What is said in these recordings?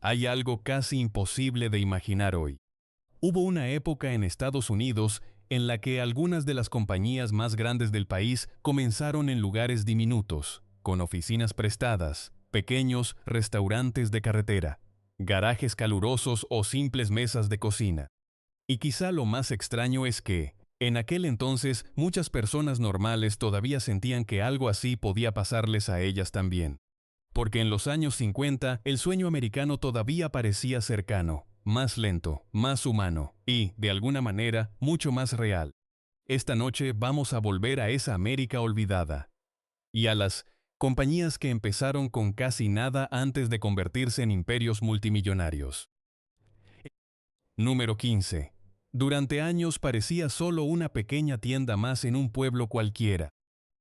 Hay algo casi imposible de imaginar hoy. Hubo una época en Estados Unidos en la que algunas de las compañías más grandes del país comenzaron en lugares diminutos, con oficinas prestadas, pequeños restaurantes de carretera, garajes calurosos o simples mesas de cocina. Y quizá lo más extraño es que, en aquel entonces, muchas personas normales todavía sentían que algo así podía pasarles a ellas también. Porque en los años 50 el sueño americano todavía parecía cercano, más lento, más humano y, de alguna manera, mucho más real. Esta noche vamos a volver a esa América olvidada y a las compañías que empezaron con casi nada antes de convertirse en imperios multimillonarios. Número 15. Durante años parecía solo una pequeña tienda más en un pueblo cualquiera.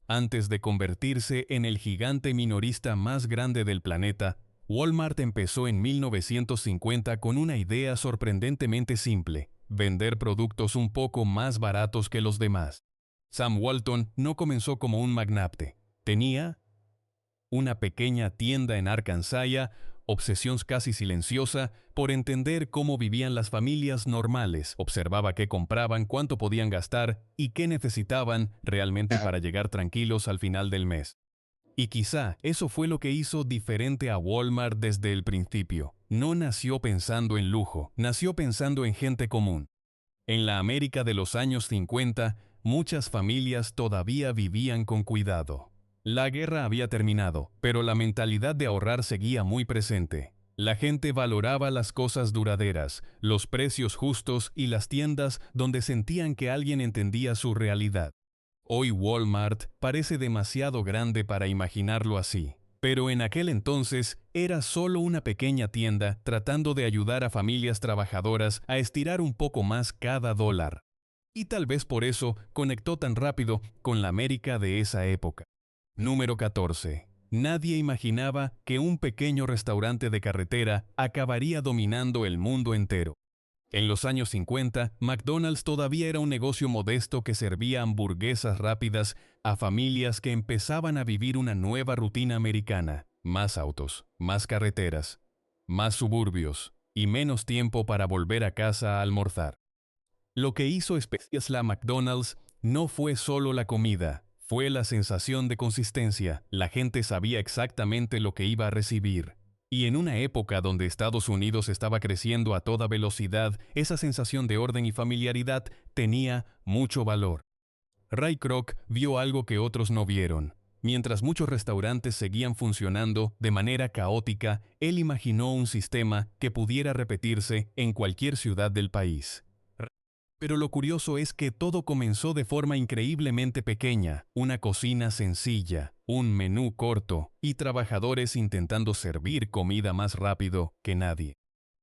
Antes de convertirse en el gigante minorista más grande del planeta, Walmart empezó en 1950 con una idea sorprendentemente simple: vender productos un poco más baratos que los demás. Sam Walton no comenzó como un magnate. Tenía una pequeña tienda en Arkansas, obsesión casi silenciosa por entender cómo vivían las familias normales. Observaba qué compraban, cuánto podían gastar y qué necesitaban realmente para llegar tranquilos al final del mes. Y quizá eso fue lo que hizo diferente a Walmart desde el principio. No nació pensando en lujo, nació pensando en gente común. En la América de los años 50, muchas familias todavía vivían con cuidado. La guerra había terminado, pero la mentalidad de ahorrar seguía muy presente. La gente valoraba las cosas duraderas, los precios justos y las tiendas donde sentían que alguien entendía su realidad. Hoy Walmart parece demasiado grande para imaginarlo así, pero en aquel entonces era solo una pequeña tienda tratando de ayudar a familias trabajadoras a estirar un poco más cada dólar. Y tal vez por eso conectó tan rápido con la América de esa época. Número 14. Nadie imaginaba que un pequeño restaurante de carretera acabaría dominando el mundo entero. En los años 50, McDonald's todavía era un negocio modesto que servía hamburguesas rápidas a familias que empezaban a vivir una nueva rutina americana: más autos, más carreteras, más suburbios y menos tiempo para volver a casa a almorzar. Lo que hizo especial a McDonald's no fue solo la comida, fue la sensación de consistencia. La gente sabía exactamente lo que iba a recibir. Y en una época donde Estados Unidos estaba creciendo a toda velocidad, esa sensación de orden y familiaridad tenía mucho valor. Ray Kroc vio algo que otros no vieron. Mientras muchos restaurantes seguían funcionando de manera caótica, él imaginó un sistema que pudiera repetirse en cualquier ciudad del país. Pero lo curioso es que todo comenzó de forma increíblemente pequeña: una cocina sencilla, un menú corto y trabajadores intentando servir comida más rápido que nadie.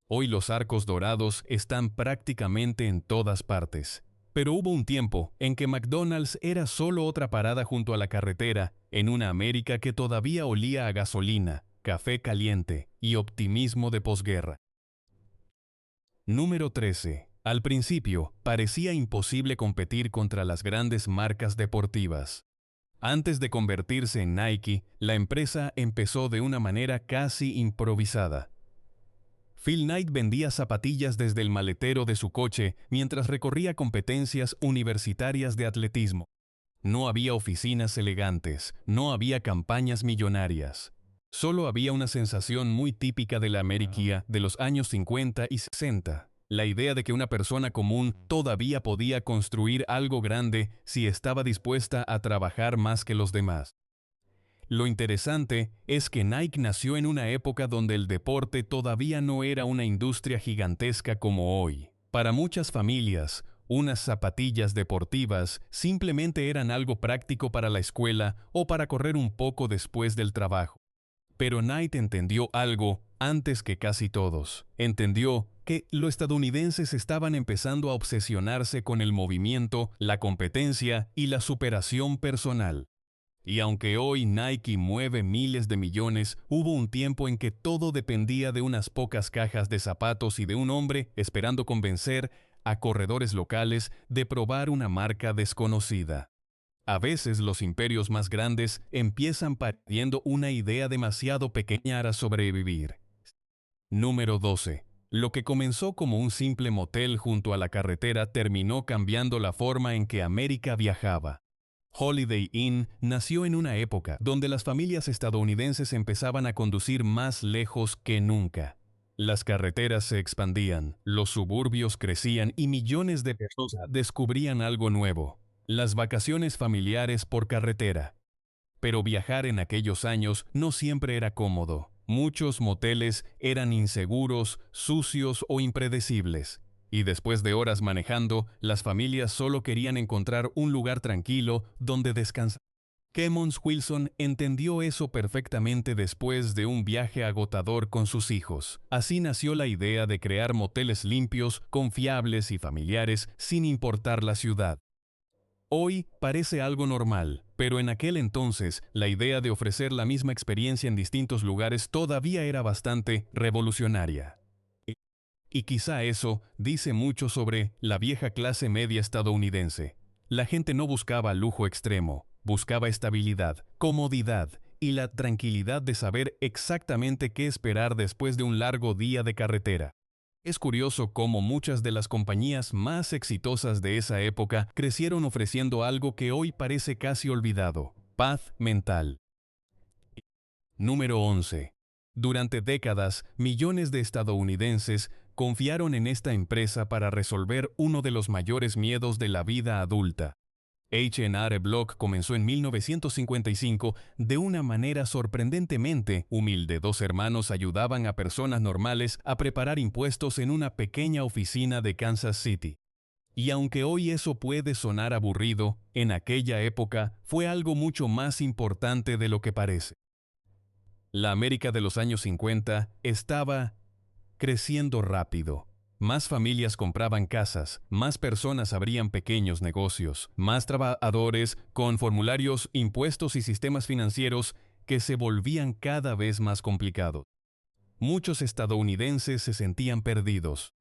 Hoy los arcos dorados están prácticamente en todas partes. Pero hubo un tiempo en que McDonald's era solo otra parada junto a la carretera, en una América que todavía olía a gasolina, café caliente y optimismo de posguerra. Número 13. Al principio, parecía imposible competir contra las grandes marcas deportivas. Antes de convertirse en Nike, la empresa empezó de una manera casi improvisada. Phil Knight vendía zapatillas desde el maletero de su coche mientras recorría competencias universitarias de atletismo. No había oficinas elegantes, no había campañas millonarias. Solo había una sensación muy típica de la América de los años 50 y 60. La idea de que una persona común todavía podía construir algo grande si estaba dispuesta a trabajar más que los demás. Lo interesante es que Nike nació en una época donde el deporte todavía no era una industria gigantesca como hoy. Para muchas familias, unas zapatillas deportivas simplemente eran algo práctico para la escuela o para correr un poco después del trabajo. Pero Knight entendió algo antes que casi todos. Entendió que los estadounidenses estaban empezando a obsesionarse con el movimiento, la competencia y la superación personal. Y aunque hoy Nike mueve miles de millones, hubo un tiempo en que todo dependía de unas pocas cajas de zapatos y de un hombre esperando convencer a corredores locales de probar una marca desconocida. A veces los imperios más grandes empiezan partiendo una idea demasiado pequeña para sobrevivir. Número 12. Lo que comenzó como un simple motel junto a la carretera terminó cambiando la forma en que América viajaba. Holiday Inn nació en una época donde las familias estadounidenses empezaban a conducir más lejos que nunca. Las carreteras se expandían, los suburbios crecían y millones de personas descubrían algo nuevo: las vacaciones familiares por carretera. Pero viajar en aquellos años no siempre era cómodo. Muchos moteles eran inseguros, sucios o impredecibles. Y después de horas manejando, las familias solo querían encontrar un lugar tranquilo donde descansar. Kemmons Wilson entendió eso perfectamente después de un viaje agotador con sus hijos. Así nació la idea de crear moteles limpios, confiables y familiares sin importar la ciudad. Hoy parece algo normal, pero en aquel entonces la idea de ofrecer la misma experiencia en distintos lugares todavía era bastante revolucionaria. Y quizá eso dice mucho sobre la vieja clase media estadounidense. La gente no buscaba lujo extremo, buscaba estabilidad, comodidad y la tranquilidad de saber exactamente qué esperar después de un largo día de carretera. Es curioso cómo muchas de las compañías más exitosas de esa época crecieron ofreciendo algo que hoy parece casi olvidado: paz mental. Número 11. Durante décadas, millones de estadounidenses confiaron en esta empresa para resolver uno de los mayores miedos de la vida adulta. H&R Block comenzó en 1955 de una manera sorprendentemente humilde. Dos hermanos ayudaban a personas normales a preparar impuestos en una pequeña oficina de Kansas City. Y aunque hoy eso puede sonar aburrido, en aquella época fue algo mucho más importante de lo que parece. La América de los años 50 estaba creciendo rápido. Más familias compraban casas, más personas abrían pequeños negocios, más trabajadores con formularios, impuestos y sistemas financieros que se volvían cada vez más complicados. Muchos estadounidenses se sentían perdidos.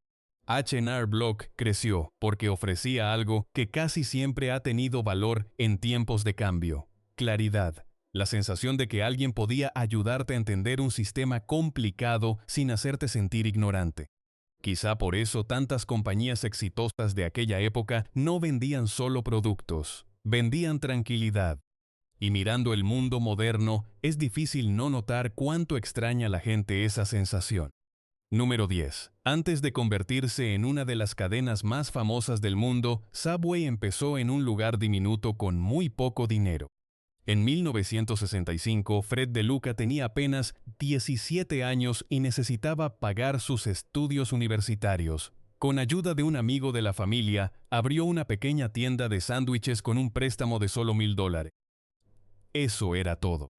H&R Block creció porque ofrecía algo que casi siempre ha tenido valor en tiempos de cambio: claridad. La sensación de que alguien podía ayudarte a entender un sistema complicado sin hacerte sentir ignorante. Quizá por eso tantas compañías exitosas de aquella época no vendían solo productos, vendían tranquilidad. Y mirando el mundo moderno, es difícil no notar cuánto extraña a la gente esa sensación. Número 10. Antes de convertirse en una de las cadenas más famosas del mundo, Subway empezó en un lugar diminuto con muy poco dinero. En 1965, Fred DeLuca tenía apenas 17 años y necesitaba pagar sus estudios universitarios. Con ayuda de un amigo de la familia, abrió una pequeña tienda de sándwiches con un préstamo de solo $1,000. Eso era todo.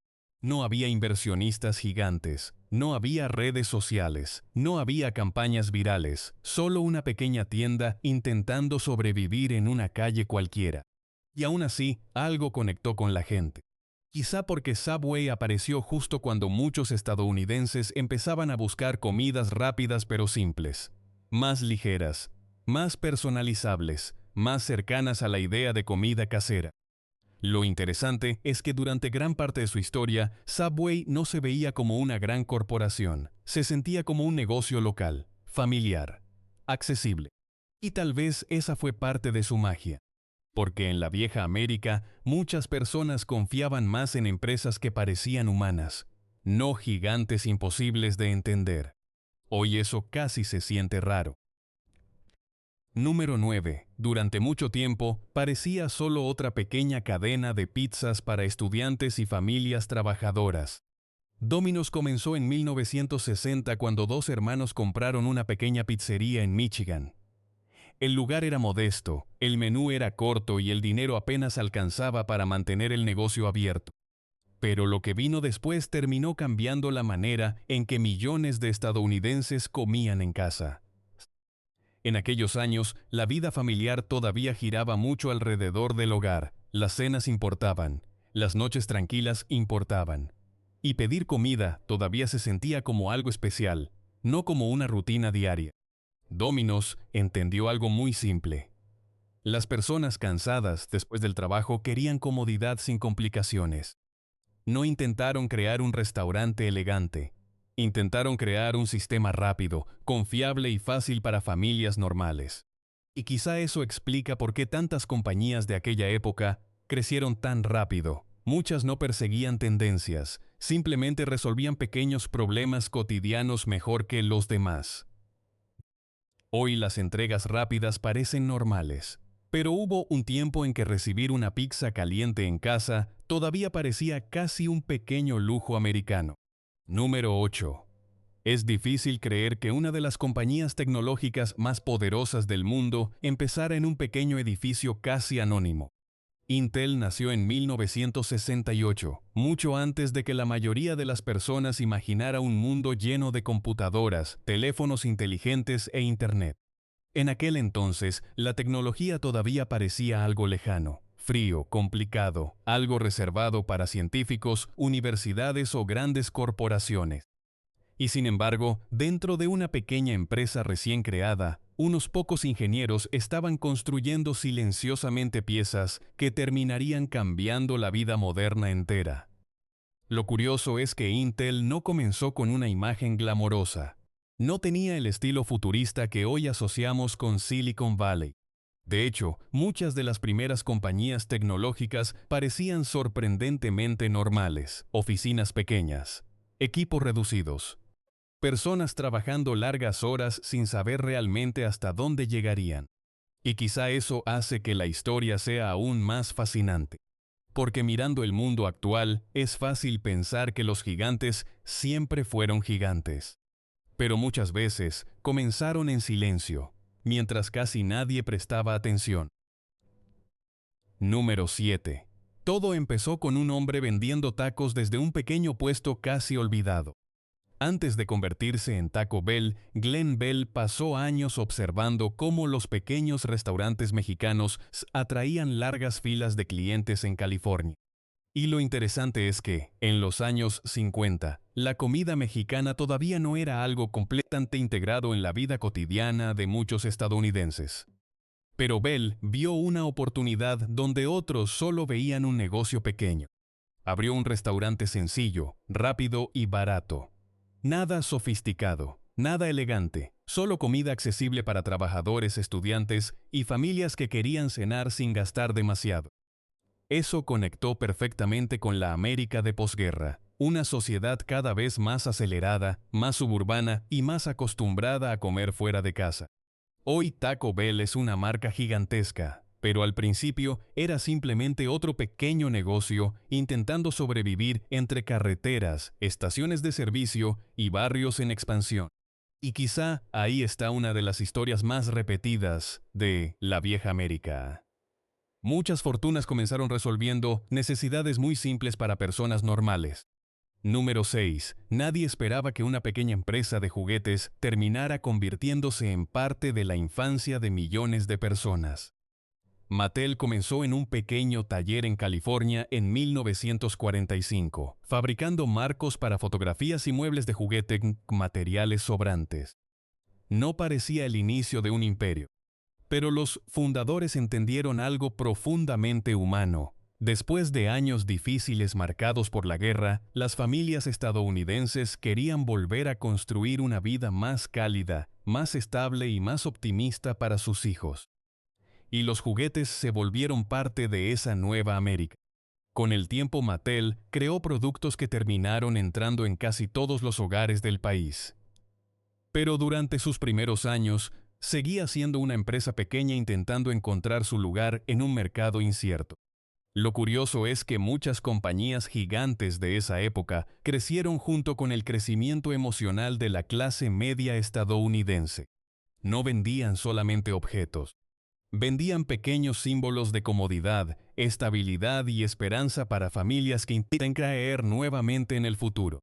No había inversionistas gigantes, no había redes sociales, no había campañas virales, solo una pequeña tienda intentando sobrevivir en una calle cualquiera. Y aún así, algo conectó con la gente. Quizá porque Subway apareció justo cuando muchos estadounidenses empezaban a buscar comidas rápidas pero simples, más ligeras, más personalizables, más cercanas a la idea de comida casera. Lo interesante es que durante gran parte de su historia, Subway no se veía como una gran corporación, se sentía como un negocio local, familiar, accesible. Y tal vez esa fue parte de su magia. Porque en la vieja América, muchas personas confiaban más en empresas que parecían humanas, no gigantes imposibles de entender. Hoy eso casi se siente raro. Número 9. Durante mucho tiempo, parecía solo otra pequeña cadena de pizzas para estudiantes y familias trabajadoras. Domino's comenzó en 1960 cuando dos hermanos compraron una pequeña pizzería en Michigan. El lugar era modesto, el menú era corto y el dinero apenas alcanzaba para mantener el negocio abierto. Pero lo que vino después terminó cambiando la manera en que millones de estadounidenses comían en casa. En aquellos años, la vida familiar todavía giraba mucho alrededor del hogar. Las cenas importaban, las noches tranquilas importaban. Y pedir comida todavía se sentía como algo especial, no como una rutina diaria. Domino's entendió algo muy simple. Las personas cansadas después del trabajo querían comodidad sin complicaciones. No intentaron crear un restaurante elegante. Intentaron crear un sistema rápido, confiable y fácil para familias normales. Y quizá eso explica por qué tantas compañías de aquella época crecieron tan rápido. Muchas no perseguían tendencias, simplemente resolvían pequeños problemas cotidianos mejor que los demás. Hoy las entregas rápidas parecen normales, pero hubo un tiempo en que recibir una pizza caliente en casa todavía parecía casi un pequeño lujo americano. Número 8. Es difícil creer que una de las compañías tecnológicas más poderosas del mundo empezara en un pequeño edificio casi anónimo. Intel nació en 1968, mucho antes de que la mayoría de las personas imaginara un mundo lleno de computadoras, teléfonos inteligentes e Internet. En aquel entonces, la tecnología todavía parecía algo lejano, frío, complicado, algo reservado para científicos, universidades o grandes corporaciones. Y sin embargo, dentro de una pequeña empresa recién creada, unos pocos ingenieros estaban construyendo silenciosamente piezas que terminarían cambiando la vida moderna entera. Lo curioso es que Intel no comenzó con una imagen glamorosa. No tenía el estilo futurista que hoy asociamos con Silicon Valley. De hecho, muchas de las primeras compañías tecnológicas parecían sorprendentemente normales: oficinas pequeñas, equipos reducidos, personas trabajando largas horas sin saber realmente hasta dónde llegarían. Y quizá eso hace que la historia sea aún más fascinante. Porque mirando el mundo actual, es fácil pensar que los gigantes siempre fueron gigantes. Pero muchas veces comenzaron en silencio, mientras casi nadie prestaba atención. Número 7. Todo empezó con un hombre vendiendo tacos desde un pequeño puesto casi olvidado. Antes de convertirse en Taco Bell, Glenn Bell pasó años observando cómo los pequeños restaurantes mexicanos atraían largas filas de clientes en California. Y lo interesante es que, en los años 50, la comida mexicana todavía no era algo completamente integrado en la vida cotidiana de muchos estadounidenses. Pero Bell vio una oportunidad donde otros solo veían un negocio pequeño. Abrió un restaurante sencillo, rápido y barato. Nada sofisticado, nada elegante, solo comida accesible para trabajadores, estudiantes y familias que querían cenar sin gastar demasiado. Eso conectó perfectamente con la América de posguerra, una sociedad cada vez más acelerada, más suburbana y más acostumbrada a comer fuera de casa. Hoy Taco Bell es una marca gigantesca, pero al principio era simplemente otro pequeño negocio intentando sobrevivir entre carreteras, estaciones de servicio y barrios en expansión. Y quizá ahí está una de las historias más repetidas de la vieja América. Muchas fortunas comenzaron resolviendo necesidades muy simples para personas normales. Número 6. Nadie esperaba que una pequeña empresa de juguetes terminara convirtiéndose en parte de la infancia de millones de personas. Mattel comenzó en un pequeño taller en California en 1945, fabricando marcos para fotografías y muebles de juguete con materiales sobrantes. No parecía el inicio de un imperio, pero los fundadores entendieron algo profundamente humano. Después de años difíciles marcados por la guerra, las familias estadounidenses querían volver a construir una vida más cálida, más estable y más optimista para sus hijos. Y los juguetes se volvieron parte de esa nueva América. Con el tiempo, Mattel creó productos que terminaron entrando en casi todos los hogares del país. Pero durante sus primeros años, seguía siendo una empresa pequeña intentando encontrar su lugar en un mercado incierto. Lo curioso es que muchas compañías gigantes de esa época crecieron junto con el crecimiento emocional de la clase media estadounidense. No vendían solamente objetos. Vendían pequeños símbolos de comodidad, estabilidad y esperanza para familias que intentan creer nuevamente en el futuro.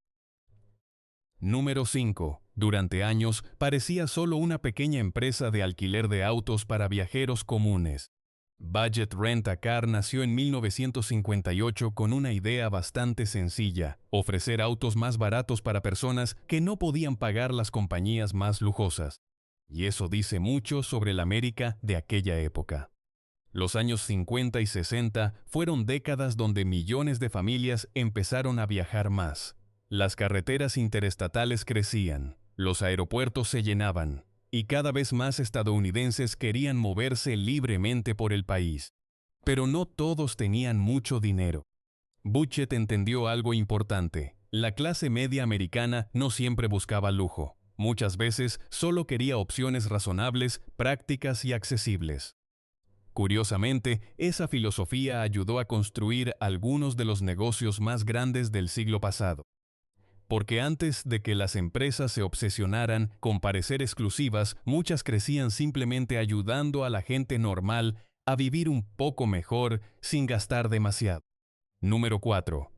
Número 5. Durante años parecía solo una pequeña empresa de alquiler de autos para viajeros comunes. Budget Rent-A-Car nació en 1958 con una idea bastante sencilla: ofrecer autos más baratos para personas que no podían pagar las compañías más lujosas. Y eso dice mucho sobre la América de aquella época. Los años 50 y 60 fueron décadas donde millones de familias empezaron a viajar más. Las carreteras interestatales crecían, los aeropuertos se llenaban, y cada vez más estadounidenses querían moverse libremente por el país. Pero no todos tenían mucho dinero. Butchett entendió algo importante. La clase media americana no siempre buscaba lujo. Muchas veces solo quería opciones razonables, prácticas y accesibles. Curiosamente, esa filosofía ayudó a construir algunos de los negocios más grandes del siglo pasado. Porque antes de que las empresas se obsesionaran con parecer exclusivas, muchas crecían simplemente ayudando a la gente normal a vivir un poco mejor sin gastar demasiado. Número 4.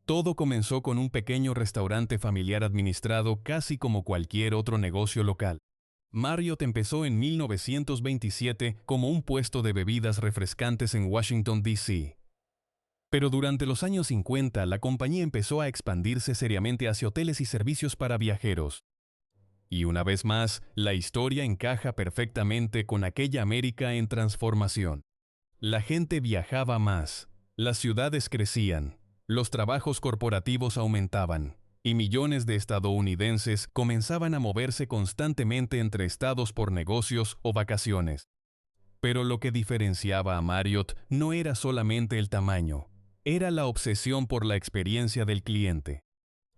Todo comenzó con un pequeño restaurante familiar administrado casi como cualquier otro negocio local. Marriott empezó en 1927 como un puesto de bebidas refrescantes en Washington, D.C. Pero durante los años 50 la compañía empezó a expandirse seriamente hacia hoteles y servicios para viajeros. Y una vez más, la historia encaja perfectamente con aquella América en transformación. La gente viajaba más, las ciudades crecían, los trabajos corporativos aumentaban, y millones de estadounidenses comenzaban a moverse constantemente entre estados por negocios o vacaciones. Pero lo que diferenciaba a Marriott no era solamente el tamaño, era la obsesión por la experiencia del cliente.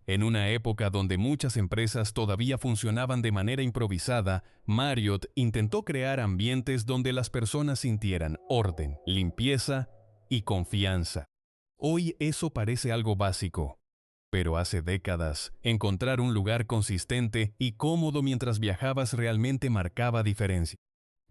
En una época donde muchas empresas todavía funcionaban de manera improvisada, Marriott intentó crear ambientes donde las personas sintieran orden, limpieza y confianza. Hoy eso parece algo básico, pero hace décadas, encontrar un lugar consistente y cómodo mientras viajabas realmente marcaba diferencia.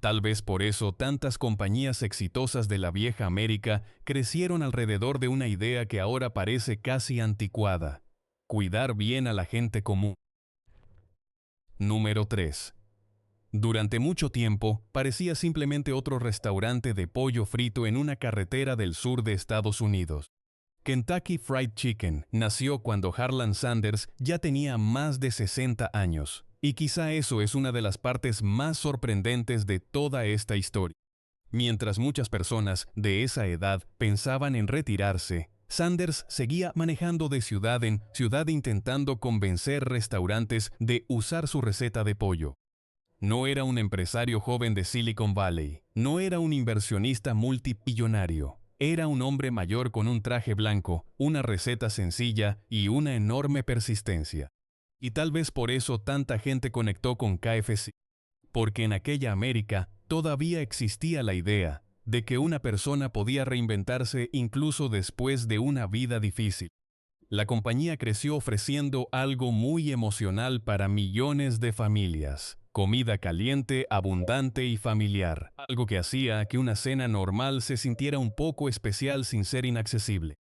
Tal vez por eso tantas compañías exitosas de la vieja América crecieron alrededor de una idea que ahora parece casi anticuada: cuidar bien a la gente común. Número 3. Durante mucho tiempo, parecía simplemente otro restaurante de pollo frito en una carretera del sur de Estados Unidos. Kentucky Fried Chicken nació cuando Harlan Sanders ya tenía más de 60 años, y quizá eso es una de las partes más sorprendentes de toda esta historia. Mientras muchas personas de esa edad pensaban en retirarse, Sanders seguía manejando de ciudad en ciudad intentando convencer restaurantes de usar su receta de pollo. No era un empresario joven de Silicon Valley, no era un inversionista multimillonario. Era un hombre mayor con un traje blanco, una receta sencilla y una enorme persistencia. Y tal vez por eso tanta gente conectó con KFC. Porque en aquella América todavía existía la idea de que una persona podía reinventarse incluso después de una vida difícil. La compañía creció ofreciendo algo muy emocional para millones de familias: comida caliente, abundante y familiar, algo que hacía que una cena normal se sintiera un poco especial sin ser inaccesible.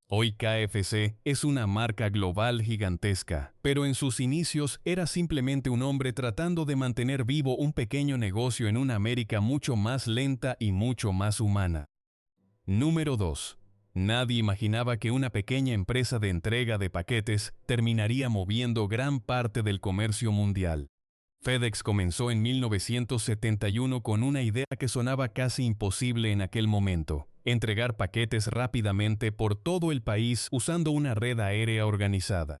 Hoy KFC es una marca global gigantesca, pero en sus inicios era simplemente un hombre tratando de mantener vivo un pequeño negocio en una América mucho más lenta y mucho más humana. Número 2. Nadie imaginaba que una pequeña empresa de entrega de paquetes terminaría moviendo gran parte del comercio mundial. FedEx comenzó en 1971 con una idea que sonaba casi imposible en aquel momento: entregar paquetes rápidamente por todo el país usando una red aérea organizada.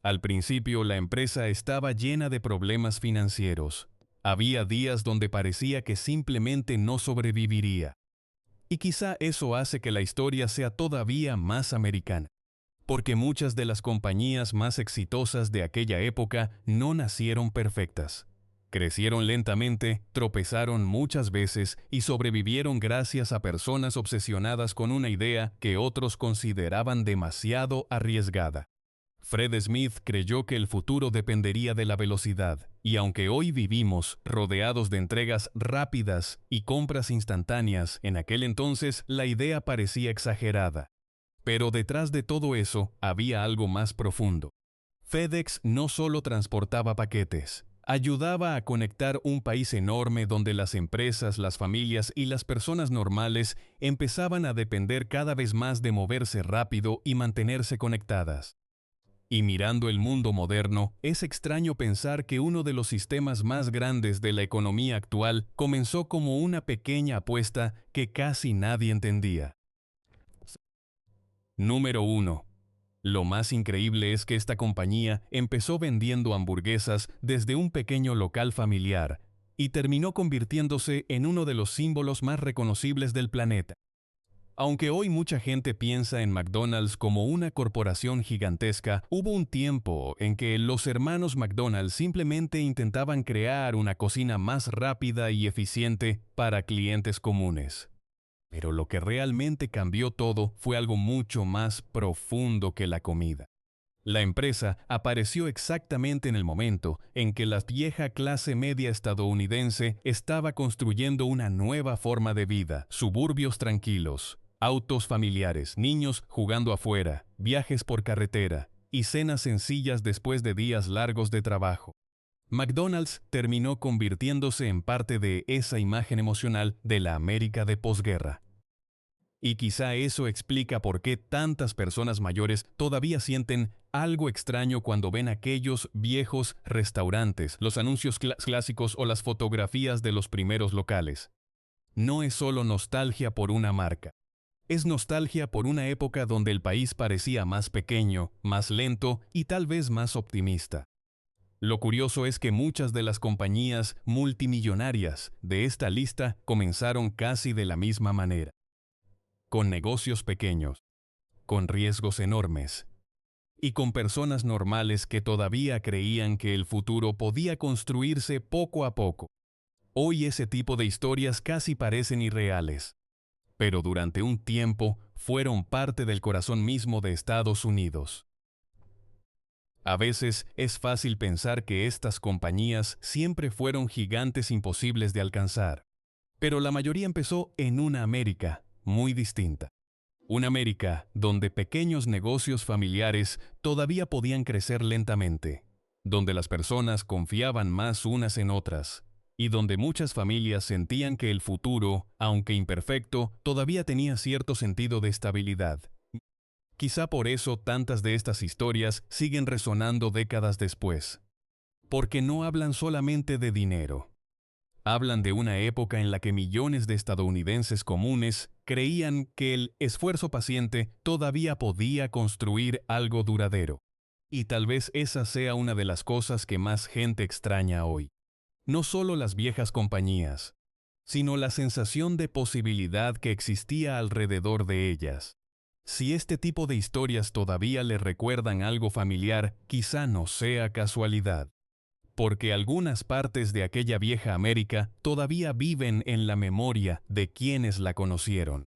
Al principio, la empresa estaba llena de problemas financieros. Había días donde parecía que simplemente no sobreviviría. Y quizá eso hace que la historia sea todavía más americana. Porque muchas de las compañías más exitosas de aquella época no nacieron perfectas. Crecieron lentamente, tropezaron muchas veces y sobrevivieron gracias a personas obsesionadas con una idea que otros consideraban demasiado arriesgada. Fred Smith creyó que el futuro dependería de la velocidad, y aunque hoy vivimos rodeados de entregas rápidas y compras instantáneas, en aquel entonces la idea parecía exagerada. Pero detrás de todo eso había algo más profundo. FedEx no solo transportaba paquetes, ayudaba a conectar un país enorme donde las empresas, las familias y las personas normales empezaban a depender cada vez más de moverse rápido y mantenerse conectadas. Y mirando el mundo moderno, es extraño pensar que uno de los sistemas más grandes de la economía actual comenzó como una pequeña apuesta que casi nadie entendía. Número 1. Lo más increíble es que esta compañía empezó vendiendo hamburguesas desde un pequeño local familiar y terminó convirtiéndose en uno de los símbolos más reconocibles del planeta. Aunque hoy mucha gente piensa en McDonald's como una corporación gigantesca, hubo un tiempo en que los hermanos McDonald's simplemente intentaban crear una cocina más rápida y eficiente para clientes comunes. Pero lo que realmente cambió todo fue algo mucho más profundo que la comida. La empresa apareció exactamente en el momento en que la vieja clase media estadounidense estaba construyendo una nueva forma de vida, suburbios tranquilos, autos familiares, niños jugando afuera, viajes por carretera y cenas sencillas después de días largos de trabajo. McDonald's terminó convirtiéndose en parte de esa imagen emocional de la América de posguerra. Y quizá eso explica por qué tantas personas mayores todavía sienten algo extraño cuando ven aquellos viejos restaurantes, los anuncios clásicos o las fotografías de los primeros locales. No es solo nostalgia por una marca. Es nostalgia por una época donde el país parecía más pequeño, más lento y tal vez más optimista. Lo curioso es que muchas de las compañías multimillonarias de esta lista comenzaron casi de la misma manera, con negocios pequeños, con riesgos enormes, y con personas normales que todavía creían que el futuro podía construirse poco a poco. Hoy ese tipo de historias casi parecen irreales, pero durante un tiempo fueron parte del corazón mismo de Estados Unidos. A veces es fácil pensar que estas compañías siempre fueron gigantes imposibles de alcanzar, pero la mayoría empezó en una América muy distinta. Una América donde pequeños negocios familiares todavía podían crecer lentamente, donde las personas confiaban más unas en otras, y donde muchas familias sentían que el futuro, aunque imperfecto, todavía tenía cierto sentido de estabilidad. Quizá por eso tantas de estas historias siguen resonando décadas después, porque no hablan solamente de dinero. Hablan de una época en la que millones de estadounidenses comunes creían que el esfuerzo paciente todavía podía construir algo duradero. Y tal vez esa sea una de las cosas que más gente extraña hoy. No solo las viejas compañías, sino la sensación de posibilidad que existía alrededor de ellas. Si este tipo de historias todavía le recuerdan algo familiar, quizá no sea casualidad, porque algunas partes de aquella vieja América todavía viven en la memoria de quienes la conocieron.